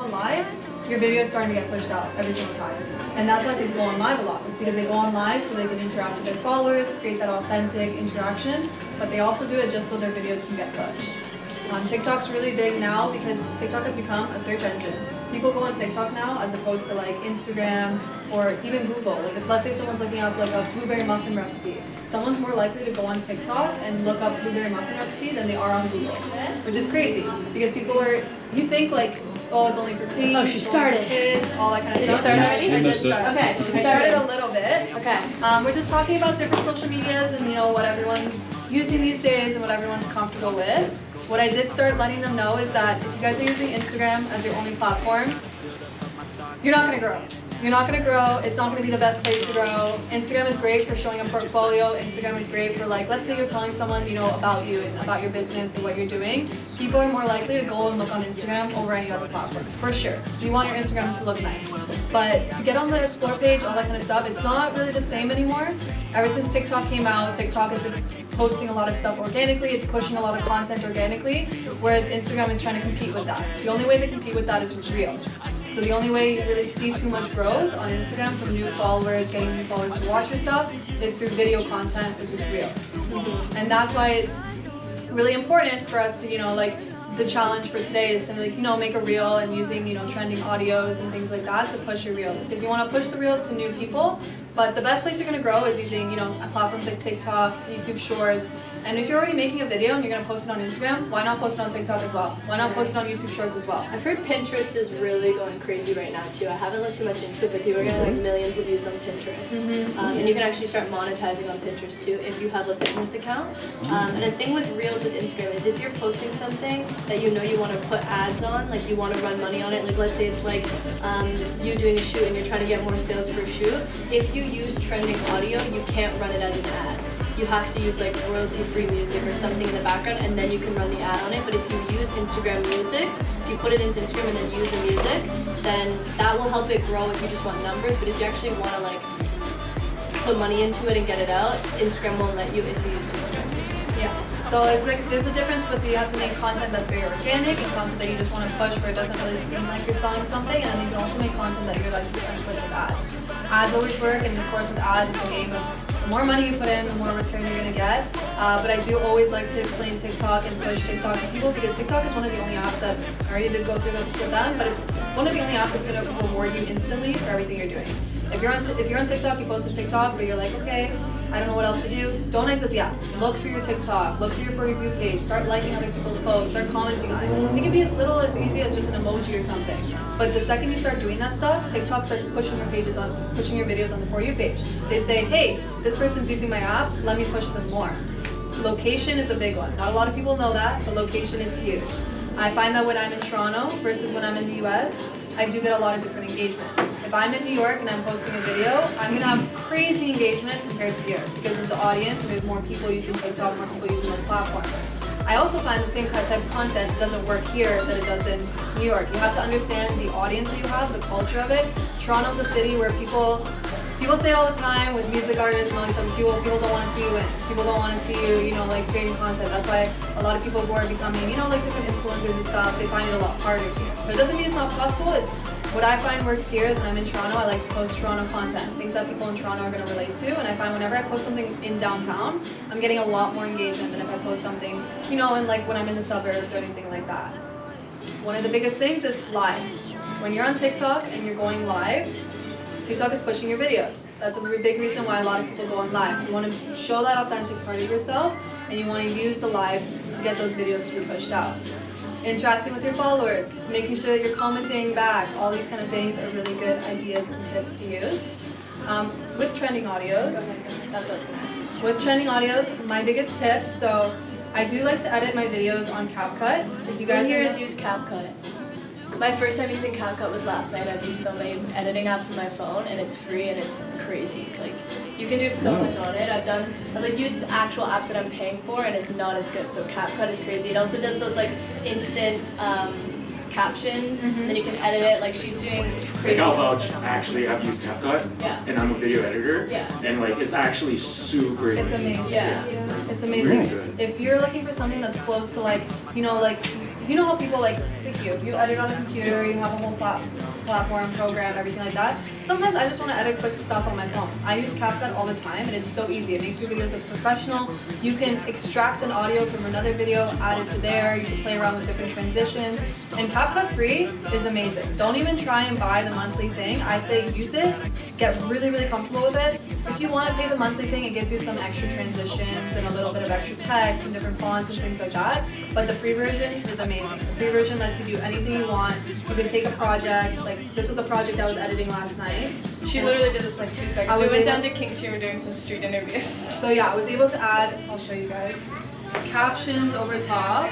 going live, your video is starting to get pushed out every single time. And that's why people go on live a lot. It's because they go on live so they can interact with their followers, create that authentic interaction, but they also do it just so their videos can get pushed. TikTok's really big now because TikTok has become a search engine. People go on TikTok now as opposed to like Instagram or even Google. Like if let's say someone's looking up like a blueberry muffin recipe, someone's more likely to go on TikTok and look up blueberry muffin recipe than they are on Google, which is crazy because people are, you think like, oh, it's only for teens, oh, she started. Kids, all that kind of Did stuff. you start already? I did start. Okay, she I started a little bit. Okay. We're just talking about different social medias and you know what everyone's using these days and what everyone's comfortable with. What I did start letting them know is that if you guys are using Instagram as your only platform, you're not going to grow. You're not going to grow. It's not going to be the best place to grow. Instagram is great for showing a portfolio. Instagram is great for like, let's say you're telling someone, you know, about you and about your business or what you're doing. People are more likely to go and look on Instagram over any other platform, for sure. So you want your Instagram to look nice. But to get on the explore page, all that kind of stuff, it's not really the same anymore. Ever since TikTok came out, TikTok is posting a lot of stuff organically, it's pushing a lot of content organically, whereas Instagram is trying to compete with that. The only way to compete with that is with Reels. So the only way you really see too much growth on Instagram from new followers, getting new followers to watch your stuff, is through video content, is with Reels. And that's why it's really important for us to, you know, like, the challenge for today is to, like, you know, make a reel and using, you know, trending audios and things like that to push your reels. Because you want to push the reels to new people, but the best place you're going to grow is using, you know, platforms like TikTok, YouTube Shorts. And if you're already making a video and you're going to post it on Instagram, why not post it on TikTok as well? Why not post it on YouTube Shorts as well? I've heard Pinterest is really going crazy right now too. I haven't looked too much into it, but people are getting like millions of views on Pinterest. And you can actually start monetizing on Pinterest too if you have a business account. And the thing with Reels with Instagram is if you're posting something that you know you want to put ads on, like you want to run money on it, like let's say it's like you doing a shoot and you're trying to get more sales for a shoot, if you use trending audio, you can't run it as an ad. You have to use like royalty-free music or something in the background and then you can run the ad on it. But if you use Instagram music, if you put it into Instagram and then use the music, then that will help it grow if you just want numbers. But if you actually want to like put money into it and get it out, Instagram won't let you if you use Instagram. Yeah. So it's like there's a difference with you have to make content that's very organic and content that you just want to push where it doesn't really seem like you're selling something, and then you can also make content that you're like trying to push with ads. Ads always work, and of course with ads it's a game of the more money you put in, the more return you're gonna get. But I do always like to explain TikTok and push TikTok to people because TikTok is one of the only apps that I already did go through those with them, but it's one of the only apps that's gonna reward you instantly for everything you're doing. If you're on TikTok, you post a TikTok, but you're like, okay, I don't know what else to do. Don't exit the app. Look through your TikTok. Look through your For You page. Start liking other people's posts. Start commenting on it. It can be as little as easy as just an emoji or something. But the second you start doing that stuff, TikTok starts pushing your videos on the For You page. They say, hey, this person's using my app. Let me push them more. Location is a big one. Not a lot of people know that, but location is huge. I find that when I'm in Toronto versus when I'm in the US, I do get a lot of different engagement. If I'm in New York and I'm posting a video, I'm gonna have crazy engagement compared to here because of the audience and there's more people using TikTok, more people using those platforms. I also find the same type of content doesn't work here that it does in New York. You have to understand the audience that you have, the culture of it. Toronto's a city where people say it all the time with music artists and all these other people don't want to see you win. People don't want to see you, you know, like creating content. That's why a lot of people who are becoming, you know, like different influencers and stuff, they find it a lot harder here. But it doesn't mean it's not possible. It's what I find works here is when I'm in Toronto, I like to post Toronto content, things that people in Toronto are going to relate to. And I find whenever I post something in downtown, I'm getting a lot more engagement than if I post something, you know, in like when I'm in the suburbs or anything like that. One of the biggest things is lives. When you're on TikTok and you're going live, TikTok is pushing your videos. That's a big reason why a lot of people go on live. So you want to show that authentic part of yourself and you want to use the lives to get those videos to be pushed out. Interacting with your followers, making sure that you're commenting back, all these kind of things are really good ideas and tips to use. With trending audios, with trending audios, my biggest tip, so I do like to edit my videos on CapCut. If you guys here is use CapCut. My first time using CapCut was last night. I've used so many editing apps on my phone and it's free and it's crazy. Like you can do so much on it. I've like used the actual apps that I'm paying for and it's not as good. So CapCut is crazy. It also does those like instant captions, then you can edit it. Like she's doing crazy. Like I'll vouch, actually I've used CapCut and I'm a video editor and like it's actually super It's amazing. Yeah. It's amazing. Really good. If you're looking for something that's close to like, you know, like Because you know how people like you edit on a computer, you have a whole platform, program, everything like that. Sometimes I just want to edit quick stuff on my phone. I use CapCut all the time, and it's so easy. It makes your videos look professional. You can extract an audio from another video, add it to there. You can play around with different transitions. And CapCut free is amazing. Don't even try and buy the monthly thing. I say use it, get really, really comfortable with it. If you want to pay the monthly thing, it gives you some extra transitions and a little bit of extra text and different fonts and things like that. But the free version is amazing. The free version lets you do anything you want. You can take a project, like this was a project I was editing last night. She literally did this like 2 seconds. We went down to King Street, we were doing some street interviews. So yeah, I was able to add, I'll show you guys, captions over top.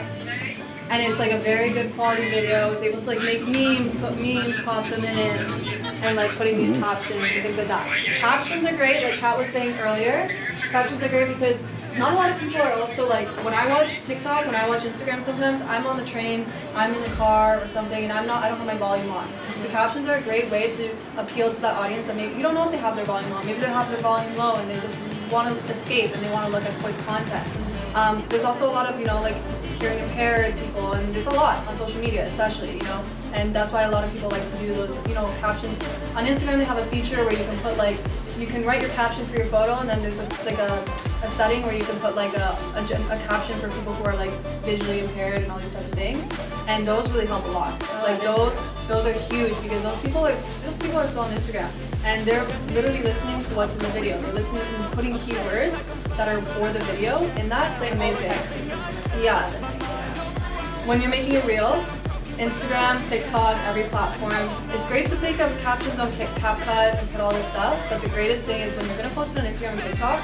And it's like a very good quality video. I was able to like make memes, put memes, pop them in, and like putting these captions and things like that. Captions are great, like Kat was saying earlier. Captions are great because not a lot of people are also like, when I watch TikTok, when I watch Instagram sometimes, I'm on the train, I'm in the car or something, and I don't have my volume on. So captions are a great way to appeal to that audience that maybe, you don't know if they have their volume on, maybe they have their volume low and they just want to escape and they want to look at quick content. There's also a lot of, like hearing impaired people, and there's a lot on social media especially, and that's why a lot of people like to do those, captions. On Instagram they have a feature where you can put like, you can write your caption for your photo, and then there's a setting where you can put like a caption for people who are like visually impaired and all these types of things, and those really help a lot. Like those are huge because those people are still on Instagram and they're literally listening to what's in the video. They're listening and putting keywords that are for the video, and that's amazing. Yeah. When you're making a reel, Instagram, TikTok, every platform, it's great to make up captions on CapCut and put all this stuff, but the greatest thing is when you're going to post it on Instagram and TikTok,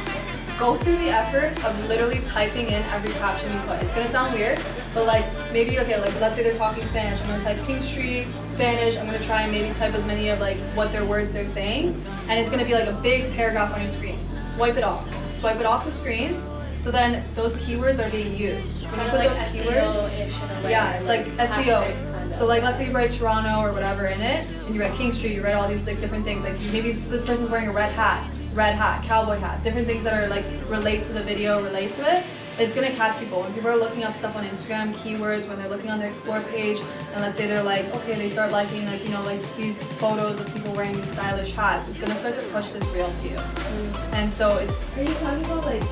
go through the effort of literally typing in every caption you put. It's going to sound weird, but like maybe, okay, like let's say they're talking Spanish, I'm going to type King Street, Spanish, I'm going to try and maybe type as many of like what their words they're saying, and it's going to be like a big paragraph on your screen. Swipe it off the screen, so then those keywords are being used. When you put those keywords, yeah, it's like SEO. So like let's say you write Toronto or whatever in it, and you write King Street, you write all these like different things, like maybe this person's wearing a red hat, cowboy hat, different things that are like relate to the video, relate to it. It's gonna catch people. When people are looking up stuff on Instagram, keywords, when they're looking on their explore page, and let's say they're like, okay, they start liking like, like these photos of people wearing these stylish hats, it's gonna start to push this reel to you. And so it's... Are you talking about like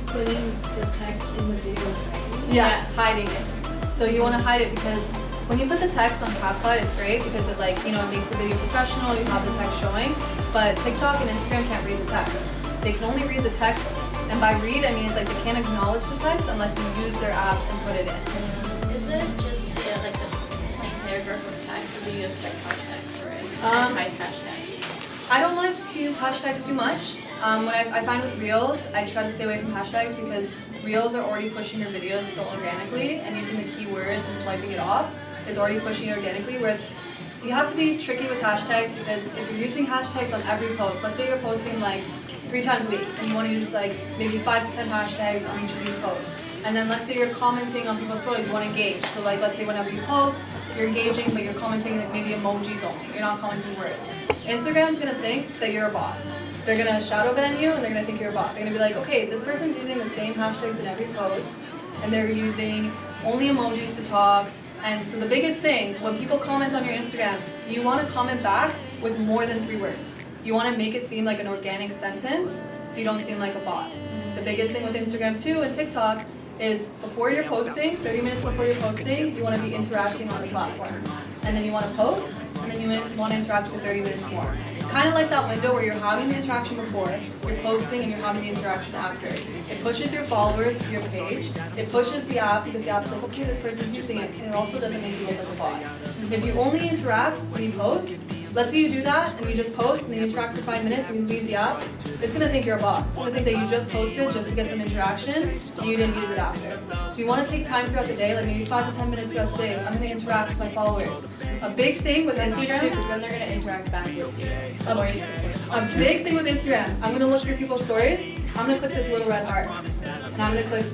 putting the text in the video? Yeah, hiding it. So you wanna hide it because when you put the text on CapCut, it's great because it like, it makes the video professional, you have the text showing, but TikTok and Instagram can't read the text. They can only read the text, and by read, I mean it's like they can't acknowledge the text unless you use their app and put it in. Is it just like the plain paragraph of text, or do you just check hashtags for it? Hide hashtags. I don't like to use hashtags too much. When I find with Reels, I try to stay away from hashtags because Reels are already pushing your videos so organically, and using the keywords and swiping it off is already pushing it organically, where you have to be tricky with hashtags because if you're using hashtags on every post, let's say you're posting like 3 times a week and you want to use like maybe 5 to 10 hashtags on each of these posts. And then let's say you're commenting on people's photos, you want to engage. So like let's say whenever you post, you're engaging but you're commenting like maybe emojis only. You're not commenting words. Instagram's going to think that you're a bot. They're going to shadow ban you and they're going to think you're a bot. They're going to be like, okay, this person's using the same hashtags in every post and they're using only emojis to talk. And so the biggest thing, when people comment on your Instagrams, you want to comment back with more than 3 words. You want to make it seem like an organic sentence so you don't seem like a bot. The biggest thing with Instagram too and TikTok is before you're posting, 30 minutes before you're posting, you want to be interacting on the platform. And then you want to post, and then you want to interact for 30 minutes more. Kind of like that window where you're having the interaction before, you're posting, and you're having the interaction after. It pushes your followers to your page. It pushes the app because the app's like, okay, this person's using it, and it also doesn't make you look like a bot. If you only interact when you post, let's say you do that and you just post and then you interact for 5 minutes and you leave the app, it's going to think you're a bot. It's going to think that you just posted just to get some interaction and you didn't use it after. So you want to take time throughout the day, like maybe 5 to 10 minutes throughout the day. I'm going to interact with my followers. A big thing with Instagram, because then they're going to interact back with you. A big thing with Instagram, I'm going to look through people's stories. I'm going to click this little red heart. And I'm going to click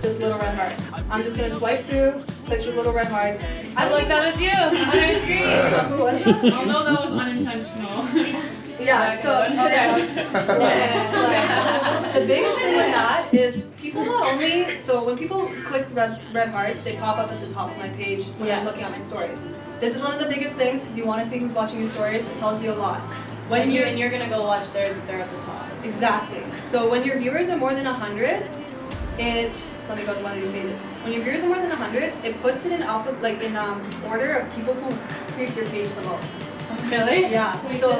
this little red heart. I'm just going to swipe through, click the little red heart. I like that was you on my screen. Who was that? Although that was unintentional. Yeah, so the biggest thing with that is people not only, so when people click red hearts, they pop up at the top of my page when I'm looking at my stories. This is one of the biggest things because you want to see who's watching your stories. It tells you a lot. When you're gonna go watch theirs, they're at the top. Exactly. So when your viewers are more than 100, let me go to one of these pages. When your viewers are more than 100, it puts it in order of people who creep your page the most. Really? Yeah. So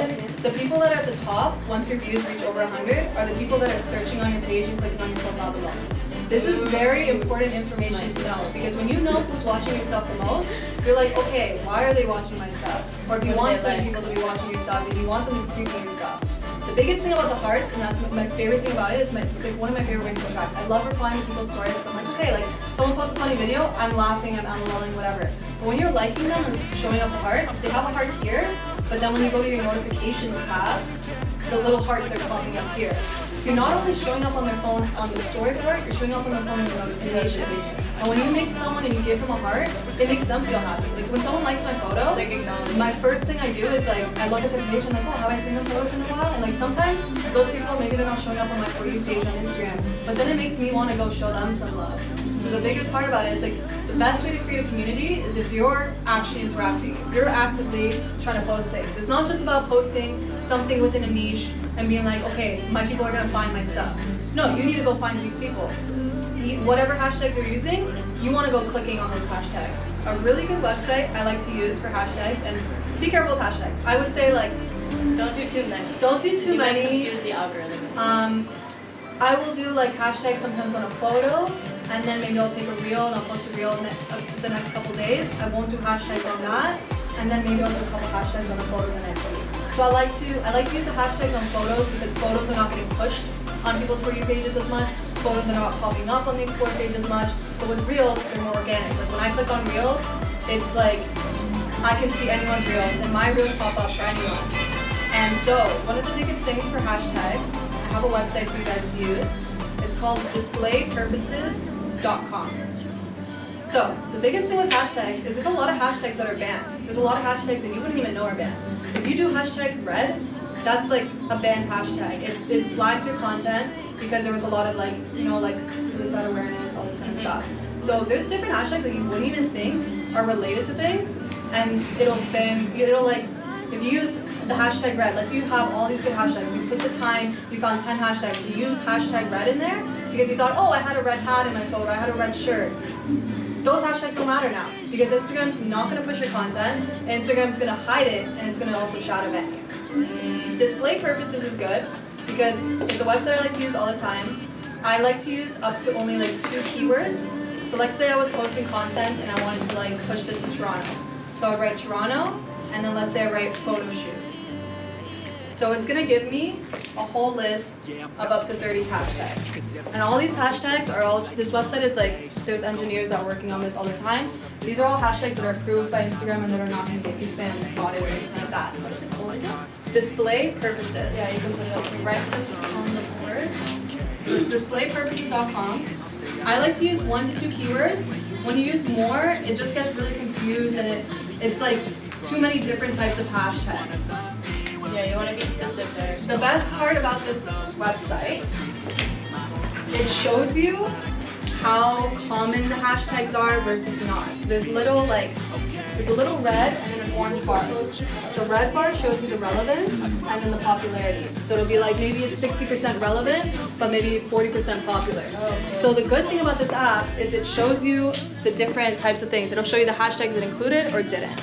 the people that are at the top, once your views reach over 100, are the people that are searching on your page and clicking on your profile the most. This is very important information to know because when you know who's watching your stuff the most, you're like, okay, why are they watching my stuff? Or if you want certain people to be watching your stuff and you want them to creep on your stuff. The biggest thing about the heart, and that's my favorite thing about it, is it's like one of my favorite ways to attract. I love replying to people's stories. So I'm like, okay, like someone posts a funny video, I'm laughing, I'm LOLing, whatever. But when you're liking them and showing up the heart, they have a heart here, but then when you go to your notifications tab, the little hearts are popping up here. So you're not only showing up on their phone on the story part, you're showing up on their phone in the notification. And when you make someone and you give them a heart, it makes them feel happy. Like when someone likes my photo, my first thing I do is like, I look at the page and I'm like, oh, have I seen this photo in a while? And like sometimes those people, maybe they're not showing up on my For You page on Instagram, but then it makes me want to go show them some love. So the biggest part about it is like, the best way to create a community is if you're actually interacting, if you're actively trying to post things. It's not just about posting something within a niche and being like, okay, my people are gonna find my stuff. No, you need to go find these people. Whatever hashtags you're using, you wanna go clicking on those hashtags. A really good website I like to use for hashtags, and be careful with hashtags. I would say like, don't do too many. Don't do too many. You might confuse the algorithm. I will do like hashtags sometimes on a photo, and then maybe I'll take a reel and I'll post a reel in the next couple days. I won't do hashtags on that, and then maybe I'll do a couple hashtags on a photo the next week. So I like to use the hashtags on photos because photos are not getting pushed on people's For You pages as much. Photos are not popping up on the Explore page as much. But with reels, they're more organic. Like when I click on reels, it's like I can see anyone's reels, and my reels pop up for anyone. And so one of the biggest things for hashtags, I have a website for you guys to use. It's called displaypurposes.com. So the biggest thing with hashtags is there's a lot of hashtags that are banned. There's a lot of hashtags that you wouldn't even know are banned. If you do hashtag red, that's like a banned hashtag. It flags your content because there was a lot of like, you know, like suicide awareness, all this kind of stuff. So there's different hashtags that you wouldn't even think are related to things, and it'll like, if you use the hashtag red, let's say you have all these good hashtags, you put the time, you found 10 hashtags, you used hashtag red in there because you thought, oh, I had a red hat in my photo, I had a red shirt. Those hashtags don't matter now because Instagram's not going to push your content, and Instagram's going to hide it, and it's going to also shadow ban you. Display purposes is good because it's a website I like to use all the time. I like to use up to only like 2 keywords. So let's say I was posting content and I wanted to like push this in Toronto. So I write Toronto, and then let's say I write photo shoot. So it's gonna give me a whole list of up to 30 hashtags. And all these hashtags are all, this website is like, there's engineers that are working on this all the time. These are all hashtags that are approved by Instagram and that are not gonna get you spam spotted or anything like that. What is it called again? Display purposes. Yeah, you can put it up. Write this on the board. So it's displaypurposes.com. I like to use 1 to 2 keywords. When you use more, it just gets really confused and it's like too many different types of hashtags. Yeah, you want to be specific. The best part about this website, it shows you how common the hashtags are versus not. So there's a little red and then an orange bar. The red bar shows you the relevance and then the popularity. So it'll be like maybe it's 60% relevant, but maybe 40% popular. So the good thing about this app is it shows you the different types of things. It'll show you the hashtags it included or didn't.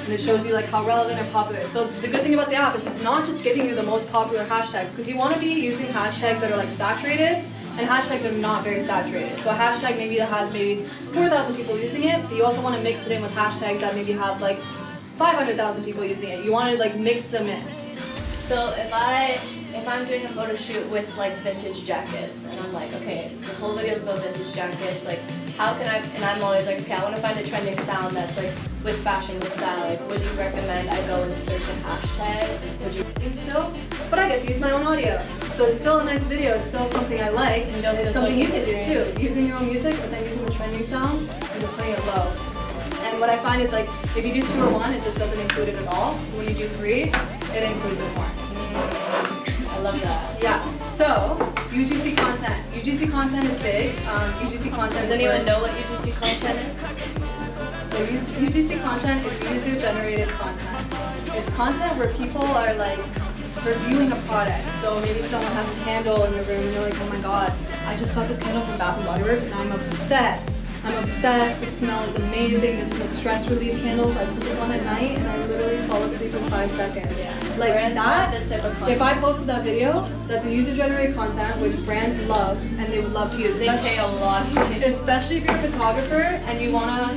And it shows you like how relevant or popular. So the good thing about the app is it's not just giving you the most popular hashtags, because you want to be using hashtags that are like saturated, and hashtags are not very saturated. So a hashtag maybe that has maybe 4,000 people using it, but you also want to mix it in with hashtags that maybe have like 500,000 people using it. You want to like mix them in. So if I'm doing a photo shoot with like vintage jackets, and I'm like, okay, the whole video is about vintage jackets, like how can I, and I'm always like, okay, I want to find a trending sound that's like with fashion, with style, like would you recommend I go and search a hashtag? Would you think so? But I get to use my own audio. So it's still a nice video, it's still something I like, and it's something you can do too. Using your own music, but then using the trending sounds and just playing it low. And And what I find is like, if you do 2 or 1, it just doesn't include it at all. When you do 3, it includes it more. I love that. Yeah. So UGC content. UGC content is big. UGC content. Does anyone know what UGC content is? So UGC content is user-generated content. It's content where people are like reviewing a product. So maybe someone has a candle in the room and they're like, oh my god, I just got this candle from Bath and Body Works and I'm obsessed. I'm obsessed. It smells amazing. This is a stress relief candle, so I put this on at night and I literally fall asleep in 5 seconds. Yeah. Like Brands that. want this type of content. If I posted that video, that's a user-generated content which brands love and they would love to use. They pay a lot for it. Especially if you're a photographer and you wanna,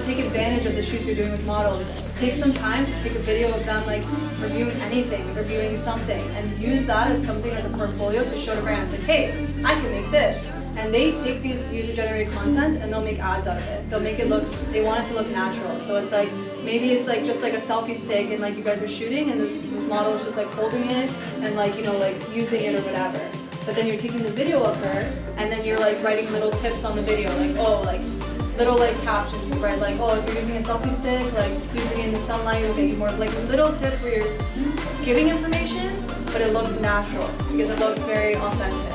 take advantage of the shoots you're doing with models. Take some time to take a video of them like reviewing anything, reviewing something, and use that as something as a portfolio to show to brands like, hey, I can make this. And they take these user-generated content and they'll make ads out of it. They'll make it look, they want it to look natural. So it's like, maybe it's like just like a selfie stick and like you guys are shooting and this model is just like holding it and like, using it or whatever. But then you're taking the video of her and then you're like writing little tips on the video, like, oh, like little like captions, you write like, oh, if you're using a selfie stick, like using it in the sunlight will get you more, like little tips where you're giving information, but it looks natural because it looks very authentic.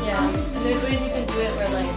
Yeah, and there's ways you can do it where like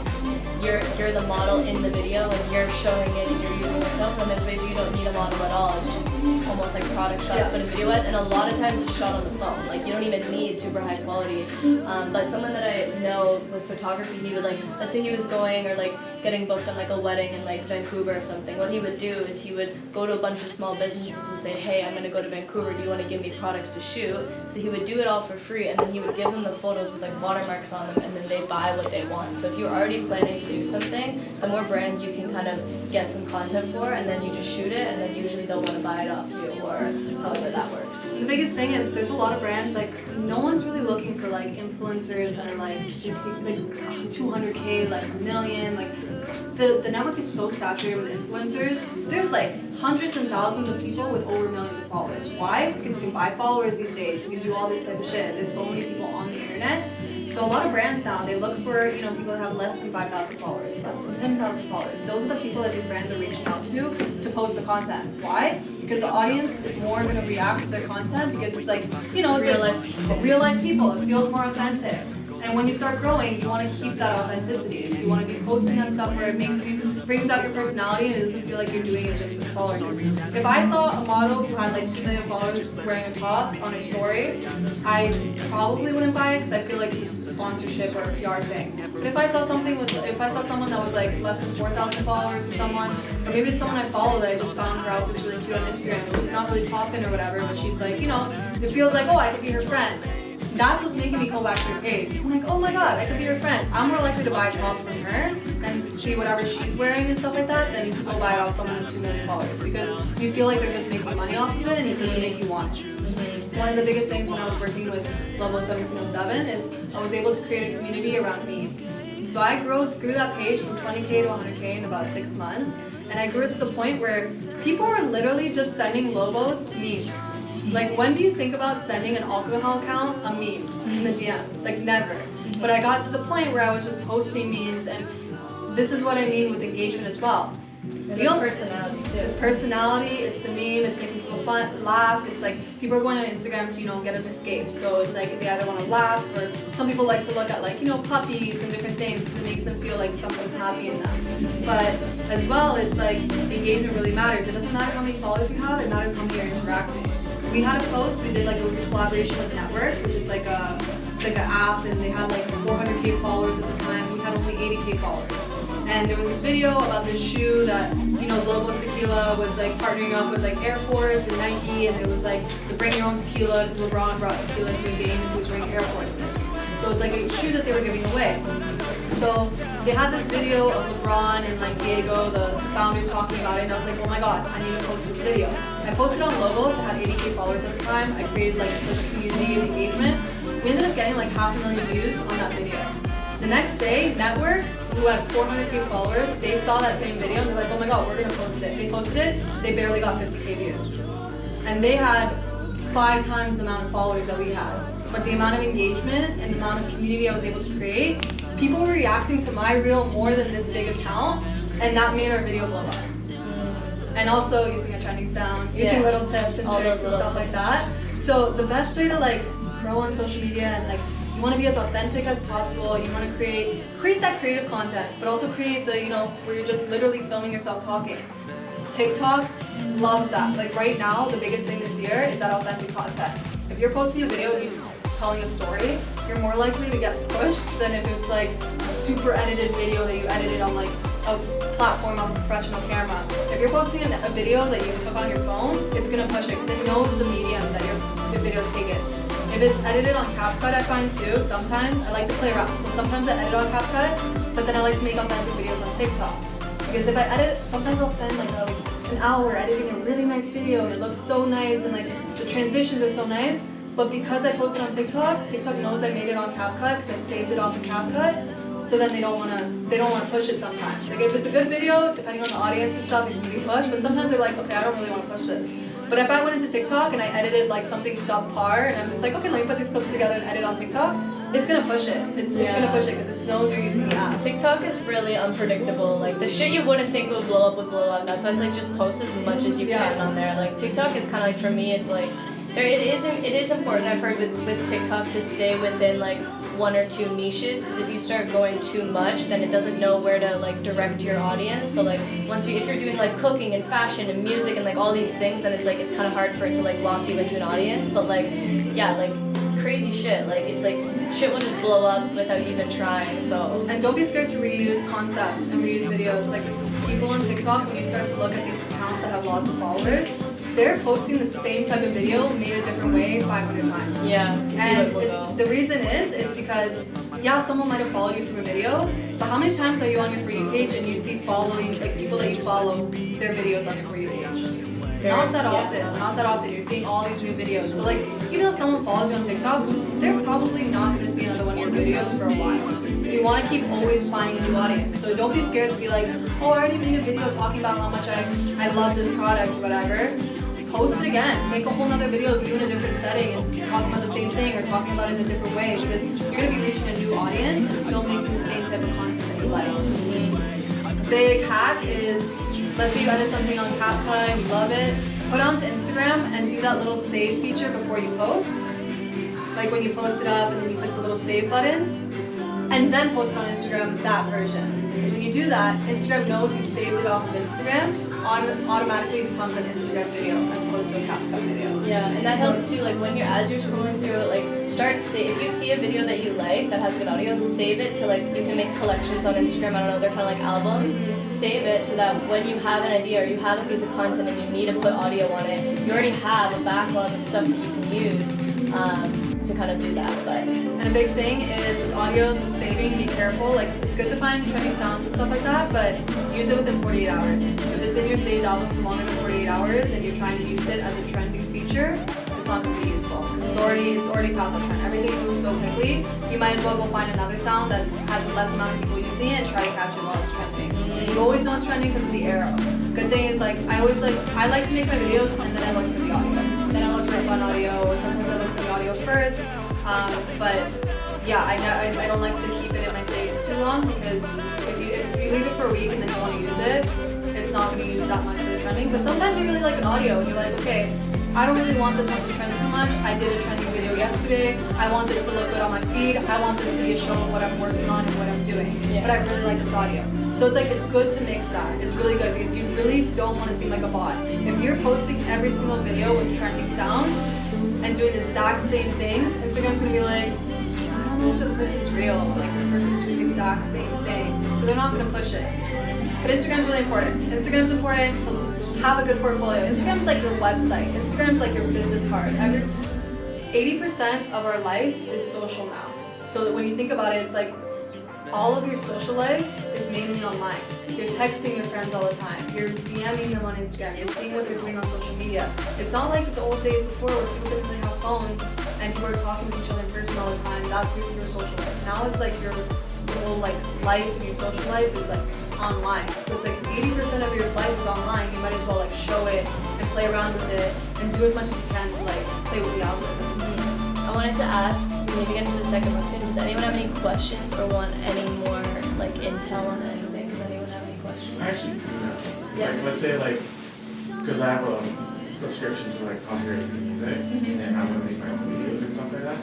you're the model in the video and you're showing it and you're using yourself, and there's ways you don't need a model at all. It's just almost like product shots, but in video wise, and a lot of times it's shot on the phone. Like you don't even need super high quality. But someone that I know with photography, he would like, let's say he was going or like getting booked on like a wedding in like Vancouver or something. What he would do is he would go to a bunch of small businesses and say, hey, I'm gonna go to Vancouver, do you want to give me products to shoot? So he would do it all for free, and then he would give them the photos with like watermarks on them, and then they buy what they want. So if you're already planning to do something, the more brands you can kind of get some content for, and then you just shoot it, and then usually they'll want to buy it off you, or however that works. The biggest thing is there's a lot of brands, like no one's really looking for like influencers that are like 200K, like a million, like the network is so saturated with influencers. There's like hundreds and thousands of people with over millions of followers. Why? Because you can buy followers these days, you can do all this type of shit. There's so many people on the internet. So a lot of brands now, they look for, people that have less than 5,000 followers, less than 10,000 followers. Those are the people that these brands are reaching out to post the content. Why? Because the audience is more going to react to their content because it's like, real life people. It feels more authentic. And when you start growing, you want to keep that authenticity. So you want to be posting that stuff where it brings out your personality and it doesn't feel like you're doing it just for followers. If I saw a model who had like 2 million followers wearing a top on her story, I probably wouldn't buy it because I feel like it's a sponsorship or a PR thing. But if I saw someone that was like less than 4,000 followers or someone, or maybe it's someone I follow that I just found her outfit's really cute on Instagram and she's not really popping or whatever, but she's like, it feels like, oh, I could be her friend. That's what's making me go back to her page. I'm like, oh my god, I could be her friend. I'm more likely to buy a top from her and see whatever she's wearing and stuff like that than to go buy it off someone with 2 million followers because you feel like they're just making money off of it and it doesn't make you want it. One of the biggest things when I was working with Level 1707 is I was able to create a community around memes. So I grew that page from 20K to 100K in about 6 months, and I grew it to the point where people were literally just sending Lobos memes. Like, when do you think about sending an alcohol account a meme in the DMs? Like, never. But I got to the point where I was just posting memes, and this is what I mean with engagement as well. And it's personality too. It's personality, it's the meme, it's making people laugh. It's like people are going on Instagram to, get an escape. So it's like they either want to laugh or some people like to look at like, puppies and different things because it makes them feel like something's happy in them. But as well, it's like engagement really matters. It doesn't matter how many followers you have, it matters how many are interacting. We had a post, we did like a collaboration with Network, which is like an app, and they had like 400K followers at the time. We had only 80K followers. And there was this video about this shoe that, Lobos Tequila was like partnering up with like Air Force and Nike, and it was like to bring your own tequila because LeBron brought tequila to a game and he was wearing Air Forces. So it was like a shoe that they were giving away. So they had this video of LeBron and like Diego, the founder, talking about it, and I was like, oh my god, I need to post this video. I posted on Lobos, it had 80K followers at the time. I created like such a community and engagement. We ended up getting like 500,000 views on that video. The next day, Network, who had 400K followers, they saw that same video and they're like, oh my god, we're gonna post it. They posted it, they barely got 50K views. And they had 5 times the amount of followers that we had. But the amount of engagement and the amount of community I was able to create, people were reacting to my reel more than this big account, and that made our video blow up. and also using a trending sound, using little tips and All tricks those and little stuff like tips. that. So the best way to like grow on social media and like you want to be as authentic as possible. You want to create that creative content, but also create the where you're just literally filming yourself talking. TikTok loves that. Like right now, the biggest thing this year is that authentic content. If you're posting a video of you telling a story, you're more likely to get pushed than if it's like a super edited video that you edited on like a platform on a professional camera. If you're posting a video that you took on your phone, it's gonna push it because it knows the medium that your video's taken. If it's edited on CapCut, I find too, sometimes I like to play around. So sometimes I edit on CapCut, but then I like to make authentic videos on TikTok. Because if I edit, sometimes I'll spend like an hour editing a really nice video and it looks so nice and like the transitions are so nice. But because I post it on TikTok, TikTok knows I made it on CapCut because I saved it off of CapCut. So then they don't wanna push it sometimes. Like if it's a good video, depending on the audience and stuff, it can be pushed. But sometimes they're like, okay, I don't really want to push this. But if I went into TikTok and I edited like something subpar and I'm just like, okay, let me put these clips together and edit on TikTok, it's gonna push it. It's gonna push it because it knows you're using the app. TikTok is really unpredictable. Like the shit you wouldn't think would blow up. That's why it's like just post as much as you can on there. Like TikTok is kind of like for me, it's like it is important. I've heard with TikTok to stay within like one or two niches because if you start going too much, then it doesn't know where to like direct your audience. So like if you're doing like cooking and fashion and music and like all these things, then it's kind of hard for it to like lock you into an audience. But like crazy shit. Like it's like shit will just blow up without you even trying. So and don't be scared to reuse concepts and reuse videos. Like people on TikTok, when you start to look at these accounts that have lots of followers, they're posting the same type of video made a different way 500 times. Yeah. And the reason is because someone might have followed you through a video, but how many times are you on your For You page and you see following like people that you follow their videos on your For You page? Not that often. You're seeing all these new videos. So like, even if someone follows you on TikTok, they're probably not going to see another one of your videos for a while. So you want to keep always finding a new audience. So don't be scared to be like, oh, I already made a video talking about how much I love this product or whatever. Post it again. Make a whole nother video of you in a different setting and talking about the same thing or talking about it in a different way because you're going to be reaching a new audience and still making the same type of content that you like. Big hack is, let's say you edit something on CapCut and you love it, put it onto Instagram and do that little save feature before you post. Like when you post it up and then you click the little save button and then post it on Instagram, that version. Because when you do that, Instagram knows you saved it off of Instagram, automatically becomes an Instagram video as opposed to a CapCut video. Yeah, and that helps too, like as you're scrolling through it, like if you see a video that you like that has good audio, save it to like, you can make collections on Instagram, I don't know, they're kind of like albums. Save it so that when you have an idea or you have a piece of content and you need to put audio on it, you already have a backlog of stuff that you can use to kind of do that. And a big thing is with audios and saving, be careful. Like it's good to find trending sounds and stuff like that, but use it within 48 hours. If it's in your saved album for longer than 48 hours and you're trying to use it as a trending feature, it's not going to be useful. It's already past the trend. Everything moves so quickly. You might as well go find another sound that has less amount of people using it and try to catch it while it's trending. You always know it's trending because of the arrow. Good thing is I like to make my videos and then I look for the audio. Then I look for a fun audio, or sometimes I look for the audio first. But yeah, I don't like to keep it in my saves too long because if you leave it for a week and then you want to use it, it's not going to use that much for the trending. But sometimes you really like an audio and you're like, okay, I don't really want this one to trend too much. I did a trending video yesterday. I want this to look good on my feed. I want this to be a show of what I'm working on and what I'm doing. But I really like this audio. So it's good to mix that. It's really good because you really don't want to seem like a bot. If you're posting every single video with trending sounds and doing the exact same things, Instagram's going to be like, I don't know if this person's real. Like this person's doing the exact same thing. So they're not going to push it. But Instagram's really important. Instagram's important to have a good portfolio. Instagram's like your website. Instagram's like your business card. 80% of our life is social now. So when you think about it, it's like all of your social life is mainly online. You're texting your friends all the time. You're DMing them on Instagram. You're seeing what they're doing on social media. It's not like the old days before where people didn't really have phones and people were talking to each other in person all the time. That's your social life. Now it's like your whole like life and your social life is like online. So it's like 80% of your life is online. You might as well like show it and play around with it and do as much as you can to like play with the algorithm. I wanted to ask, we need to get into the second one soon. Does anyone have any questions or want any more like intel on anything? Does anyone have any questions? Actually, Yeah. like, let's say like because I have a subscription to like copyrighted music, and I want to make my own videos and stuff like that.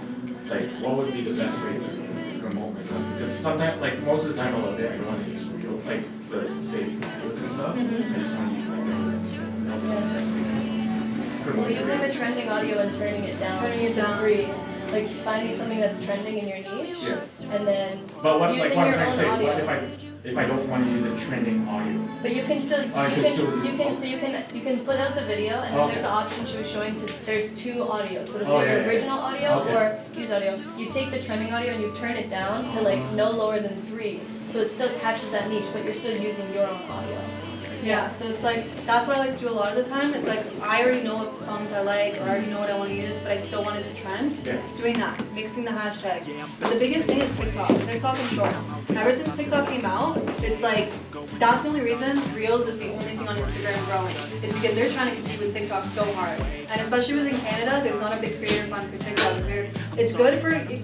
Like, what would be the best way to promote myself? Because sometimes, like most of the time, I love it. I don't want to use real, like the saved videos and stuff. I just want to use like the best way to promote Well, it. using the trending audio and turning it down to free. Like finding something that's trending in your niche, and then But what, using like what I'm your trying to own say, audio. what if I don't want to use a trending audio? But you can still you can put out the video, and then there's an option she was showing to there's two audios. So to say your original audio or use audio. You take the trending audio and you turn it down to like no lower than 3, so it still catches that niche, but you're still using your own audio. Yeah, so it's like, that's what I like to do a lot of the time. It's like, I already know what songs I like, or I already know what I want to use, but I still want it to trend. Doing that, mixing the hashtags. But the biggest thing is TikTok and Shorts. Ever since TikTok came out, it's like, that's the only reason Reels is the only thing on Instagram growing, is because they're trying to compete with TikTok so hard. And especially within Canada, there's not a big creator fund for TikTok. It's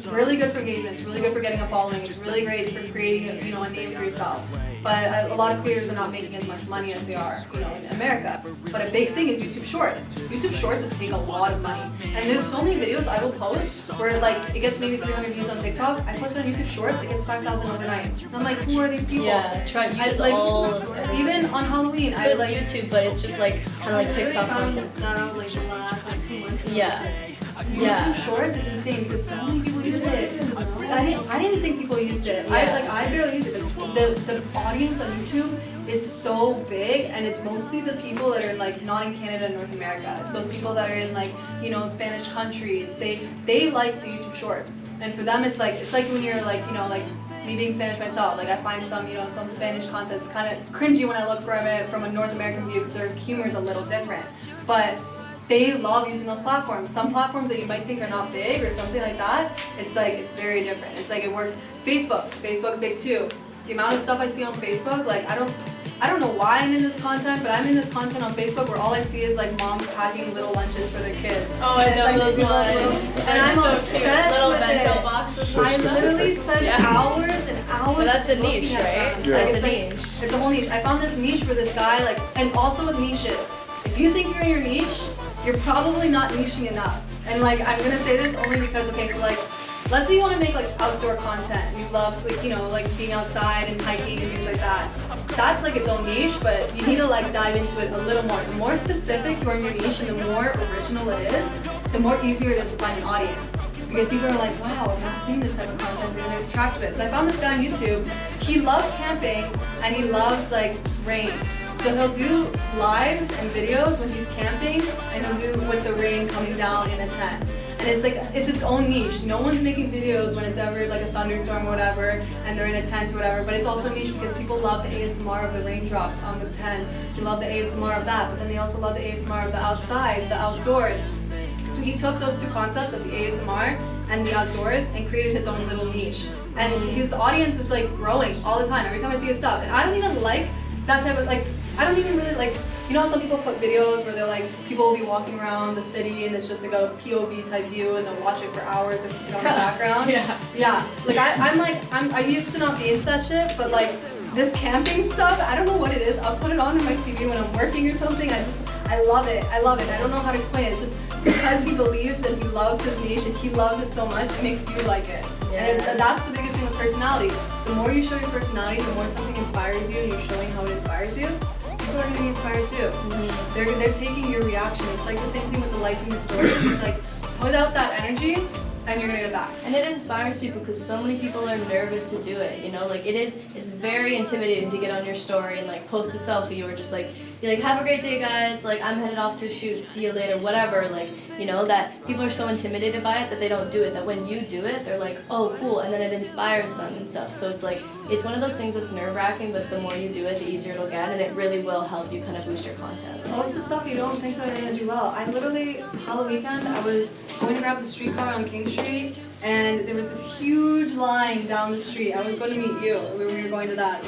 really good for engagement, it's really good for getting a following, it's really great for creating a name for yourself. But a lot of creators are not making as much money as they are, in America. But a big thing is YouTube Shorts. YouTube Shorts is taking a lot of money. And there's so many videos I will post where like it gets maybe 300 views on TikTok. I post it on YouTube Shorts, it gets 5,000 overnight. And I'm like, who are these people? Yeah, try use all of them. Even on Halloween, So I it's like YouTube, but it's just like kind of like TikTok I really content. found that out like the last 2 months. Yeah. YouTube Shorts is insane because so many people use it. I didn't think people used it. I barely used it. But the audience on YouTube is so big, and it's mostly the people that are like not in Canada and North America. It's those people that are in like Spanish countries. They like the YouTube Shorts, and for them it's like when you're like like me being Spanish myself. Like I find some Spanish content kind of cringy when I look from a North American view because their humor is a little different, but they love using those platforms. Some platforms that you might think are not big or something like that, it's very different. It's like it works. Facebook's big too. The amount of stuff I see on Facebook, like I don't know why I'm in this content, but I'm in this content on Facebook where all I see is like moms packing little lunches for their kids. Oh, I know those ones. And I'm so obsessed cute. Little with bento it. boxes. So I literally spend hours and hours. But that's a looking niche, at right? them. Yeah. Like, That's a niche. It's a whole niche. I found this niche for this guy, and also with niches. If you think you're in your niche, you're probably not niching enough. And like, I'm gonna say this only because, okay, so like, let's say you want to make like outdoor content. You love like being outside and hiking and things like that. That's like its own niche, but you need to like dive into it a little more. The more specific you are in your niche and the more original it is, the more easier it is to find an audience. Because people are like, wow, I've not seen this type of content, they're gonna attract to it. So I found this guy on YouTube. He loves camping and he loves like rain. So he'll do lives and videos when he's camping, and he'll do with the rain coming down in a tent. And it's like, it's its own niche. No one's making videos when it's ever like a thunderstorm or whatever, and they're in a tent or whatever, but it's also niche because people love the ASMR of the raindrops on the tent. They love the ASMR of that, but then they also love the ASMR of the outside, the outdoors. So he took those two concepts of the ASMR and the outdoors and created his own little niche. And his audience is like growing all the time. Every time I see his stuff, and I don't even like that type of I don't even really like, how some people put videos where they're like, people will be walking around the city and it's just like a POV type view and they'll watch it for hours and keep it on the background. Yeah. Like I used to not be into that shit, but like this camping stuff, I don't know what it is. I'll put it on my TV when I'm working or something. I love it. I don't know how to explain it. It's just because he believes and he loves his niche and he loves it so much, it makes you like it. And that's the biggest thing with personality. The more you show your personality, the more something inspires you and you're showing how it inspires you, people are going to be inspired too. They're taking your reaction. It's like the same thing with the liking the story. It's like, put out that energy and you're going to get it back. And it inspires people because so many people are nervous to do it, like it's very intimidating to get on your story and like post a selfie or just like, be like, have a great day guys, like I'm headed off to a shoot, see you later, whatever, that people are so intimidated by it that they don't do it, that when you do it, they're like, oh cool, and then it inspires them and stuff. So it's like, it's one of those things that's nerve-wracking, but the more you do it, the easier it'll get, and it really will help you kind of boost your content. Post the stuff you don't think that are going to do well. I literally, Halloween weekend, I was going to grab the streetcar on King Street, and there was this huge line down the street. I was going to meet you when we were going to that,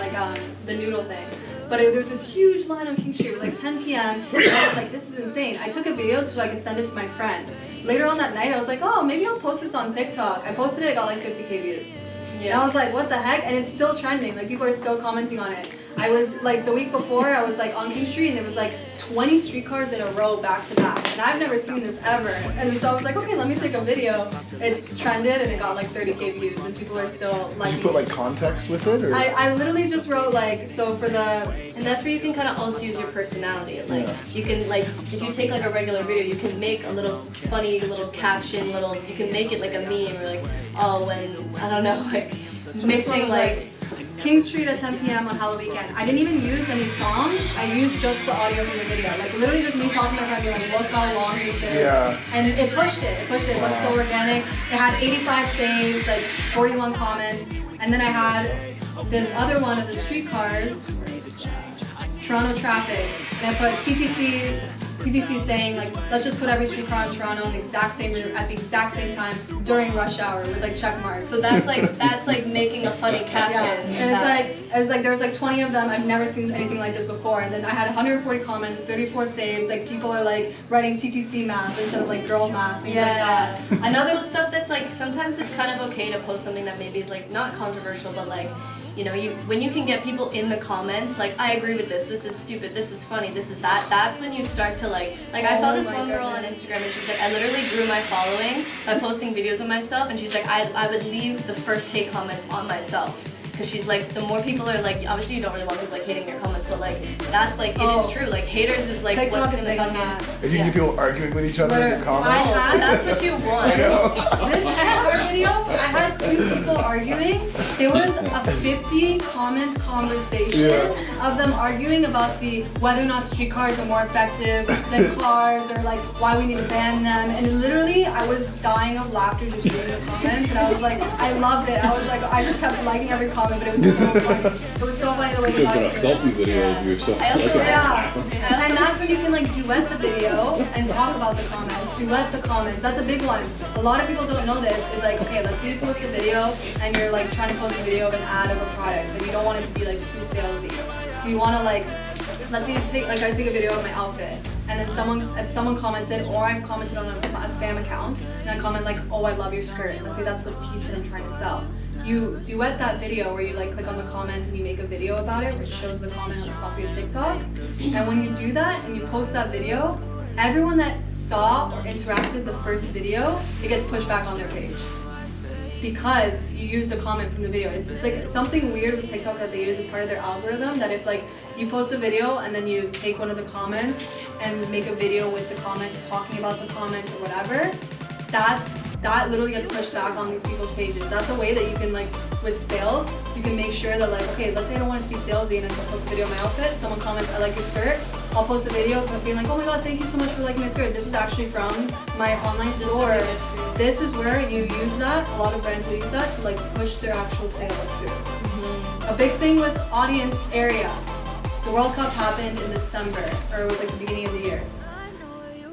the noodle thing. But there was this huge line on King Street. It was like 10 p.m. and I was like, this is insane. I took a video so I could send it to my friend. Later on that night, I was like, oh, maybe I'll post this on TikTok. I posted it, it got like 50K views. And I was like, what the heck? And it's still trending. Like, people are still commenting on it. I was like the week before, I was like on King Street and there was like 20 streetcars in a row back to back. And I've never seen this ever. And so I was like, okay, let me take a video. It trended and it got like 30K views and people are still like. Did you put like context with it? Or? I literally just wrote like, so for the. And that's where you can kind of also use your personality. Like you can like, if you take like a regular video, you can make a little funny little caption, you can make it like a meme or like, oh, when, I don't know, like mixing like. King Street at 10 p.m. on Halloween weekend. I didn't even use any songs. I used just the audio from the video. Like literally just me talking to my friend, being like, look how long this is. Yeah. And it pushed it. It was so organic. It had 85 saves, like 41 comments. And then I had this other one of the streetcars, Toronto traffic. And I put TTC saying like, let's just put every streetcar in Toronto on the exact same route at the exact same time during rush hour with like check marks. So that's like making a funny caption. Yeah. And there was like 20 of them. I've never seen anything like this before. And then I had 140 comments, 34 saves. Like people are like writing TTC math instead of like girl math, things like that. And also stuff that's like, sometimes it's kind of okay to post something that maybe is like not controversial, but like, you know, when you can get people in the comments, like, I agree with this is stupid, this is funny, this is that, that's when you start to like I saw this one girl on Instagram and she's like, I literally grew my following by posting videos of myself, and she's like, I would leave the first hate comments on myself. Because she's like, the more people are like, obviously you don't really want people like hating your comments, but like, that's like, it is true. Like, haters is like TikTok what's gonna come in. If you get people arguing with each other in your comments. That's what you want. This streetcar video, I had 2 people arguing. There was a 50 comment conversation of them arguing about whether or not streetcars are more effective than cars, or like why we need to ban them. And literally, I was dying of laughter just reading the comments, and I was like, I loved it. I was like, I just kept liking every comment. But it was so funny. It was so funny the way You should put a selfie video of yourself. I also, and that's when you can like duet the video and talk about the comments. Duet the comments. That's a big one. A lot of people don't know this. It's like, okay, let's say you post a video and you're like trying to post a video of an ad of a product, but you don't want it to be like too salesy. So you want to like, let's say I take a video of my outfit, and then someone comments it, or I've commented on a spam account, and I comment like, oh, I love your skirt. Let's say that's the piece that I'm trying to sell. You duet that video where you like click on the comments and you make a video about it, which shows the comment on the top of your TikTok. And when you do that and you post that video, everyone that saw or interacted the first video, it gets pushed back on their page. Because you used a comment from the video. It's like something weird with TikTok that they use as part of their algorithm, that if like you post a video and then you take one of the comments and make a video with the comment talking about the comment or whatever, that literally gets pushed back on these people's pages. That's a way that you can, like, with sales, you can make sure that, like, okay, let's say I don't want it to be salesy and I post a video of my outfit, someone comments, I like your skirt, I'll post a video of being like, oh my god, thank you so much for liking my skirt. This is actually from my online store. This is where you use that, a lot of brands will use that to, like, push their actual sales through. A big thing with audience area. The World Cup happened in December, or it was like the beginning of the year.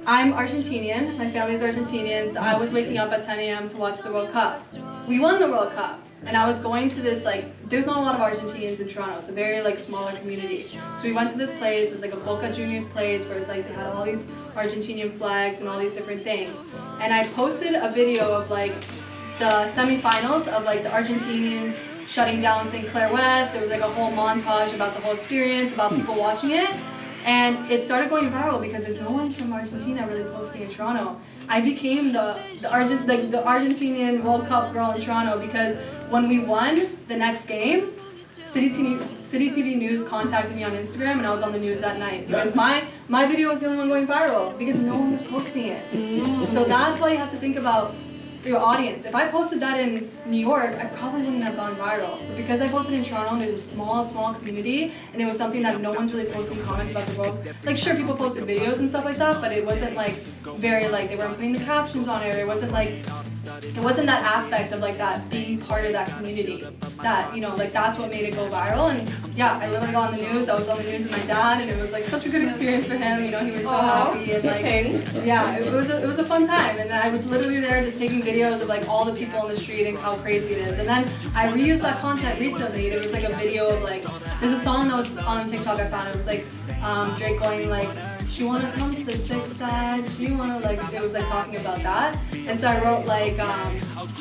I'm Argentinian, my family's Argentinian, so I was waking up at 10 a.m. to watch the World Cup. We won the World Cup, and I was going to this, like, there's not a lot of Argentinians in Toronto, it's a very, like, smaller community. So we went to this place, it was like a Boca Juniors place, where it's like, they had all these Argentinian flags and all these different things. And I posted a video of, like, the semifinals of, like, the Argentinians shutting down St. Clair West. There was, like, a whole montage about the whole experience, about people watching it. And it started going viral because there's no one from Argentina really posting in Toronto. I became the Argentinian World Cup girl in Toronto because when we won the next game, City TV News contacted me on Instagram, and I was on the news that night because my video was the only one going viral because no one was posting it. So that's why you have to think about your audience. If I posted that in New York, I probably wouldn't have gone viral. But because I posted in Toronto, there's a small community, and it was something that no one's really posting comments about the world. Like, sure, people posted videos and stuff like that, but it wasn't like very, like, they weren't putting the captions on it, or it wasn't that aspect of, like, that being part of that community. That, you know, like, that's what made it go viral. And yeah, I literally got on the news. I was on the news with my dad, and it was like such a good experience for him. You know, he was so happy, and like, yeah, it was a fun time. And I was literally there just taking videos of, like, all the people on the street and how crazy it is. And then I reused that content recently. There was like a video of, like, there's a song that was on TikTok I found. It was like Drake going like, she wanna come to the sick side, she wanna, like, it was like talking about that. And so I wrote like,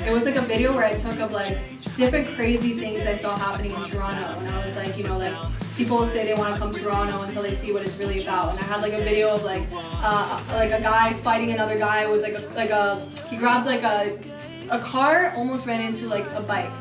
it was like a video where I took of, like, different crazy things I saw happening in Toronto. And I was like, you know, like, people say they want to come to Toronto until they see what it's really about. And I had like a video of like a guy fighting another guy with he grabbed like a car, almost ran into like a bike.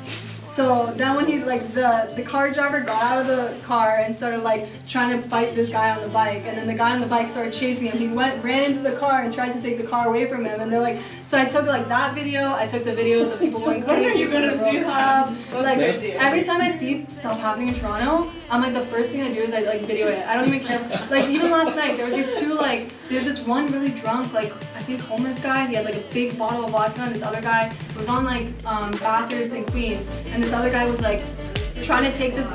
So then when he the car driver got out of the car and started like trying to fight this guy on the bike, and then the guy on the bike started chasing him. He ran into the car and tried to take the car away from him, and they're like, so I took like that video, I took the videos of people going When are crazy you gonna for the see World that? Cup. That's Like crazy. every time I see stuff happening in Toronto, I'm like the first thing I do is I like video it. I don't even care. Like even last night there was these two there's this one really drunk I think homeless guy. He had like a big bottle of vodka, and this other guy was on Bathurst and Queen, and this other guy was like trying to take this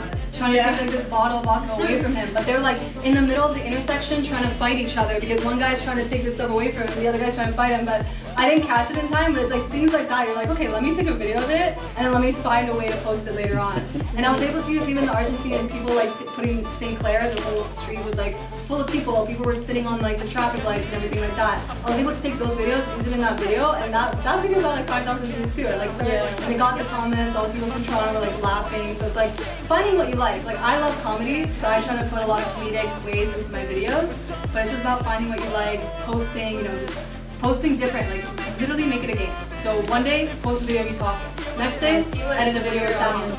bottle of vodka away from him, but they're like in the middle of the intersection trying to fight each other because one guy's trying to take this stuff away from him, and the other guy's trying to fight him. But I didn't catch it in time. But it's like things like that. You're like, okay, let me take a video of it, and then let me find a way to post it later on. And I was able to use even the Argentinian people putting St. Clair. The whole street was like full of people. People were sitting on like the traffic lights and everything like that. I was able to take those videos, use it in that video, and that video got like 5,000 views too. And it got the comments. All the people from Toronto were like laughing. So it's like finding what you like. Like I love comedy, so I try to put a lot of comedic ways into my videos. But it's just about finding what you like, posting, just posting different. Like literally make it a game. So one day post a video of you talking. Next day edit a video with sounds.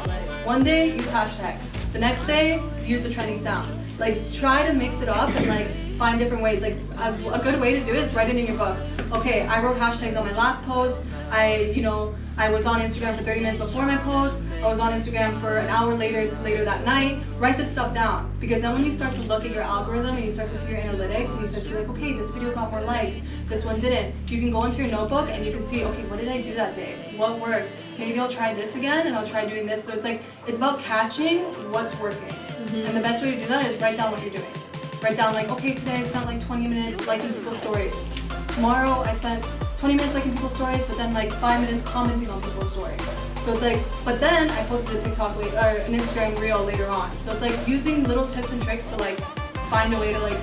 One day use hashtags. The next day use a trending sound. Like try to mix it up and like find different ways. Like a good way to do it is write it in your book. Okay, I wrote hashtags on my last post. I was on Instagram for 30 minutes before my post. I was on Instagram for an hour later that night. Write this stuff down, because then when you start to look at your algorithm and you start to see your analytics and you start to be like, okay, this video got more likes, this one didn't. You can go into your notebook and you can see, okay, what did I do that day? What worked? Maybe I'll try this again and I'll try doing this. So it's about catching what's working. And the best way to do that is write down what you're doing. Write down like, okay, today I spent like 20 minutes liking people's stories. Tomorrow I spent 20 minutes liking people's stories, but then like 5 minutes commenting on people's stories. So it's like, but then I posted a TikTok or an Instagram reel later on. So it's like using little tips and tricks to like find a way to like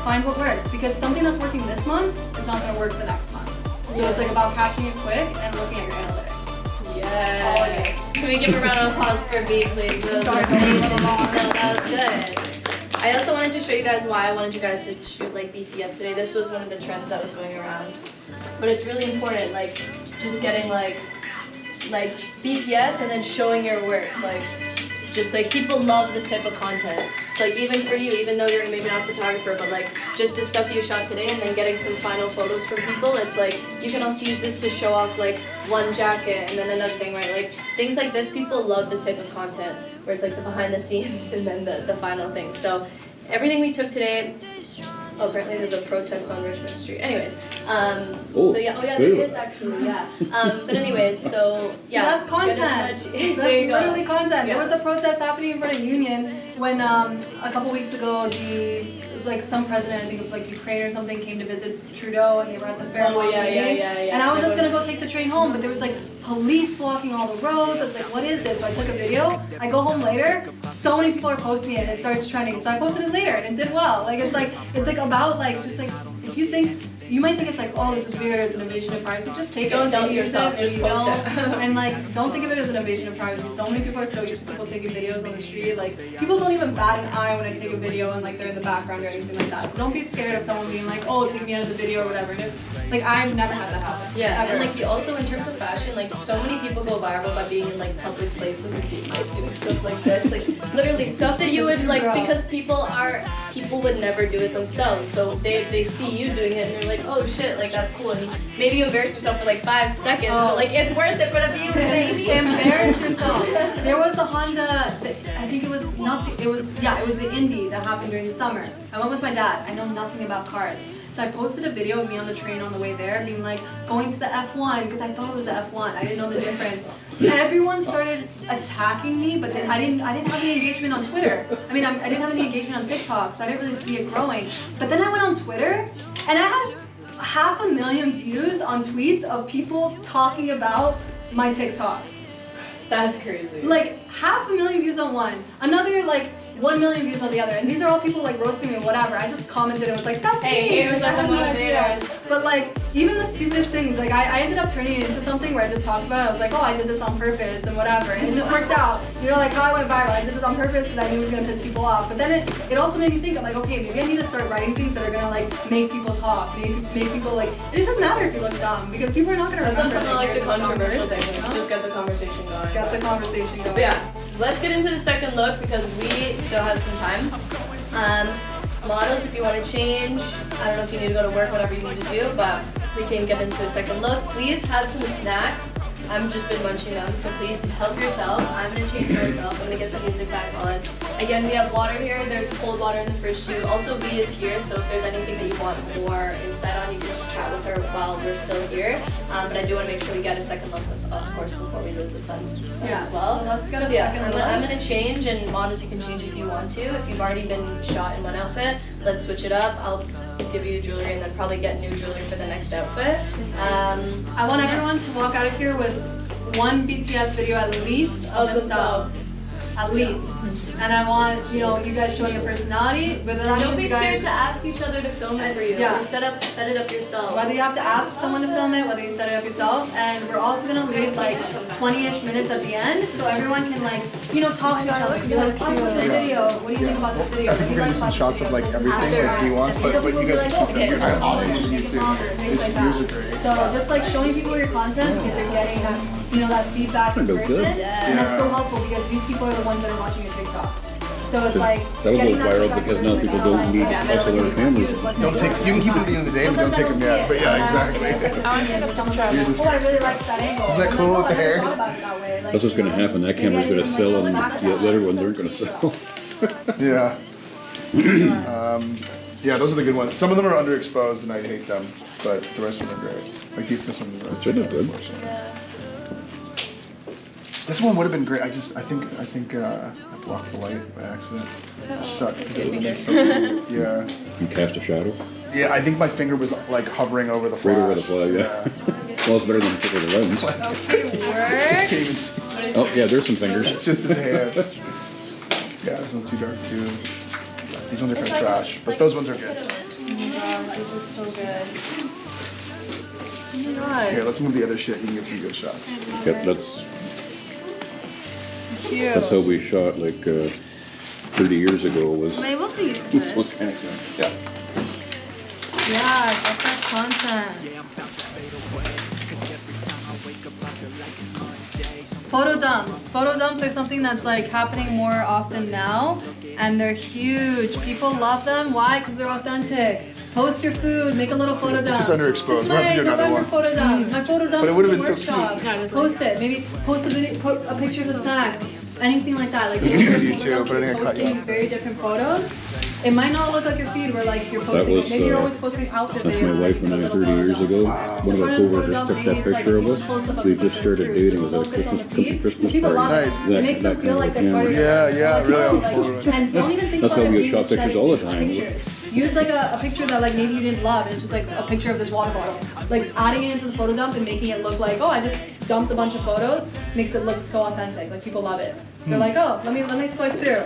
find what works, because something that's working this month is not gonna work the next month. So it's like about catching it quick and looking at your analytics. Yes. Can we give a round of applause for B, please? That was good. I also wanted to show you guys why I wanted you guys to shoot like BTS today. This was one of the trends that was going around. But it's really important, like just getting like BTS and then showing your work. Just like people love this type of content. So like even for you, even though you're maybe not a photographer, but like just the stuff you shot today and then getting some final photos from people, it's like you can also use this to show off like one jacket and then another thing, right? Like things like this, people love this type of content where it's like the behind the scenes and then the final thing. So everything we took today, apparently there's a protest on Richmond Street. Anyways, so yeah, there is actually, yeah. But anyways, so yeah. So that's content. That's There you go. Literally content. Yeah. There was a protest happening in front of Union when a couple weeks ago it was like some president, I think of like Ukraine or something, came to visit Trudeau, and they were at the Fairmont meeting. And I was just gonna go take the train home, but there was like police blocking all the roads. I was like, what is this? So I took a video. I go home later. So many people are posting it, and it starts trending. So I posted it later, and it did well. Like it's like about like just like if you think. You might think it's like, oh, this is weird, it's an invasion of privacy. Just take Don't it. doubt yourself, just post it. And like, don't think of it as an invasion of privacy. So many people are so used to people taking videos on the street. Like, people don't even bat an eye when I take a video and like they're in the background or anything like that. So don't be scared of someone being like, oh, take me out of the video or whatever. And like, I've never had that happen. Yeah, ever. and like you also in terms of fashion, like so many people go viral by being in like public places and being like doing stuff like this. Like literally stuff that you would like because people would never do it themselves. So they see you doing it and they're like, oh shit, like that's cool. And maybe you embarrass yourself for like 5 seconds, but like it's worth it for the views, baby. Embarrass yourself. There was a Honda, I think it was the Indy that happened during the summer. I went with my dad. I know nothing about cars. So I posted a video of me on the train on the way there, being like, going to the F1, because I thought it was the F1. I didn't know the difference. And everyone started attacking me, but then I didn't have any engagement on Twitter. I mean, I didn't have any engagement on TikTok, so I didn't really see it growing. But then I went on Twitter, and I had 500,000 views on tweets of people talking about my TikTok. That's crazy. Like 500,000 views on one. Another like 1 million views on the other. And these are all people like roasting me or whatever. I just commented and was like, that's Hey, me. haters Like, are I the had no idea. motivators. But like, even the stupidest things, like I ended up turning it into something where I just talked about it. I was like, oh, I did this on purpose and whatever. And it just worked out. You know, like how I went viral. I did this on purpose because I knew it was gonna piss people off. But then it also made me think, I'm like, okay, maybe I need to start writing things that are gonna like make people talk, make people like, it doesn't matter if you look dumb because people are not gonna That's remember. also not like the you're a dumb controversial person, thing. you know? Just get the conversation going. Get the conversation going. But yeah, let's get into the second look because we still have some time. Models, if you want to change, I don't know if you need to go to work, whatever you need to do, but we can get into a second look. Please have some snacks. I've just been munching them, so please help yourself. I'm gonna change myself. I'm gonna get the music back on. Again, we have water here. There's cold water in the fridge too. Also, V is here, so if there's anything that you want more insight on, you can just chat with her while we're still here. But I do want to make sure we get a second look, of course, before we lose the sun as well. So let's get a So yeah, second look. I'm gonna change, and models you can change if you want to. If you've already been shot in one outfit, let's switch it up. I'll give you jewelry and then probably get new jewelry for the next outfit. I want everyone to walk out of here with one BTS video at least of themselves. At least. And I want, you know, you guys showing your personality, whether that Don't means be you guys, scared to ask each other to film it for you. Yeah. Set it up yourself. whether you have to ask someone to film it, whether you set it up yourself, and we're also gonna leave like 20-ish minutes at the end so everyone can like, you know, talk to each other. Be like, oh, look at this video. What do you think about this video? I think we're gonna do some shots of like everything like he wants, but you guys can keep them. You're awesome on YouTube. Yours are great. So just like showing people your content because you're getting that, you know, that feedback in That person, goes good. and that's so helpful because these people are the ones that are watching your TikToks. So it's like That will getting go viral feedback because in now person, people like, don't oh, need yeah, SLR cameras. Don't take. You can keep it at the end of the day, but don't take them yet. But yeah, exactly. Yours is Oh, I really like that angle. Isn't that I'm cool like, with the I never hair? thought about it that way. Like, That's what's you gonna know, happen. That maybe camera's I gonna didn't, sell like, and go back to the that. other ones aren't gonna sell. Yeah. Yeah, those are the good ones. Some of them are underexposed and I hate them, but the rest of them are great. Like this one is really They look good. This one would have been great. I think I blocked the light by accident. It sucked. 'Cause it would've been so cool. Yeah. You cast a shadow. Yeah, I think my finger was like hovering over the Right flash. over the flag, yeah. Well, it's better than the with the lens. Okay, Can't work. even see. Oh, yeah, there's some fingers. It's just his hand. Yeah, this one's too dark too. These ones are kind of trash, but those ones are good. This is so good. Okay, let's move the other shit. You can get some good shots. Yep, that's Cute. how we shot like 30 years ago was I'm able to use this. was kind of fun. Yeah. Yeah, get that content. Photo dumps. Photo dumps are something that's like happening more often now, and they're huge. People love them. Why? Because they're authentic. Post your food, make a little photo dump. It's just underexposed. We'll have to do another November one. photo dump. My photo dump But it would've from the been so workshop. Post it. Maybe post a video, a pictures of snacks, anything like that. Like There's a different video photo too, dumps, but I think I cut you posting off. very different photos. It might not look like your feed where like you're posting. was, maybe you're always posting outfit That's videos. my wife when I was 30 years ago. One of our coworkers took that picture of us. We just started dating. It was at a Christmas People love party. it. Nice. It makes them That feel kind like of they're part of camera. your Yeah, life. really Like, important. and don't even think That's about how it we being shot pictures aesthetic, all the use time. pictures. Use like a picture that like maybe you didn't love. It's just like a picture of this water bottle. Like adding it into the photo dump and making it look like, oh, I just dumped a bunch of photos, makes it look so authentic. Like people love it. They're like, oh, let me swipe through.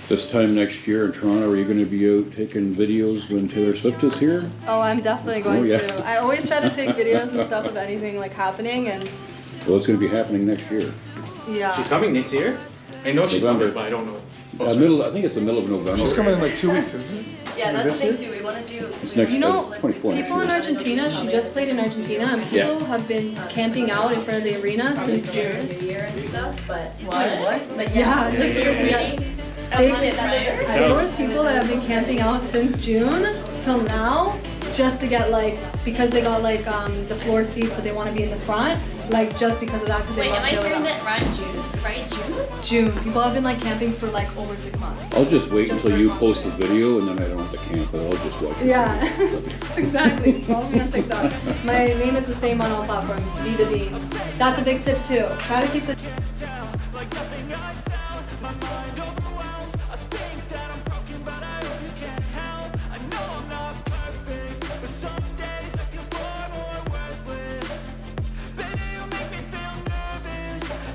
This time next year in Toronto, are you going to be out taking videos when Taylor Swift is here? Oh, I'm definitely going Oh, yeah. to. I always try to take videos and stuff of anything like happening, and Well, it's going to be happening next year. yeah. She's coming next year? I know she's November. coming, but I don't know. I think it's the middle of November. She's coming in like 2 weeks, isn't it? Yeah, that's This the thing year? too. We want to do. It's next You know, 24 next people in year. Argentina, she just played in Argentina, and people Yeah. have been camping out in front of the arena since June. New Year and stuff, but What? But Yeah, just yeah. there was people that have been camping out since June till now, just to get like, because they got like the floor seats, but they want to be in the front, like just because of that, because they Wait, love am I Taylor hearing Swift. that right? June? Right, June? June. People have been like camping for like over 6 months. I'll just wait Just until for you fun. post the video and then I don't have to camp, but I'll just watch it. Yeah, exactly. Follow me on TikTok. My name is the same on all platforms, vdabean. That's a big tip too. Try to keep the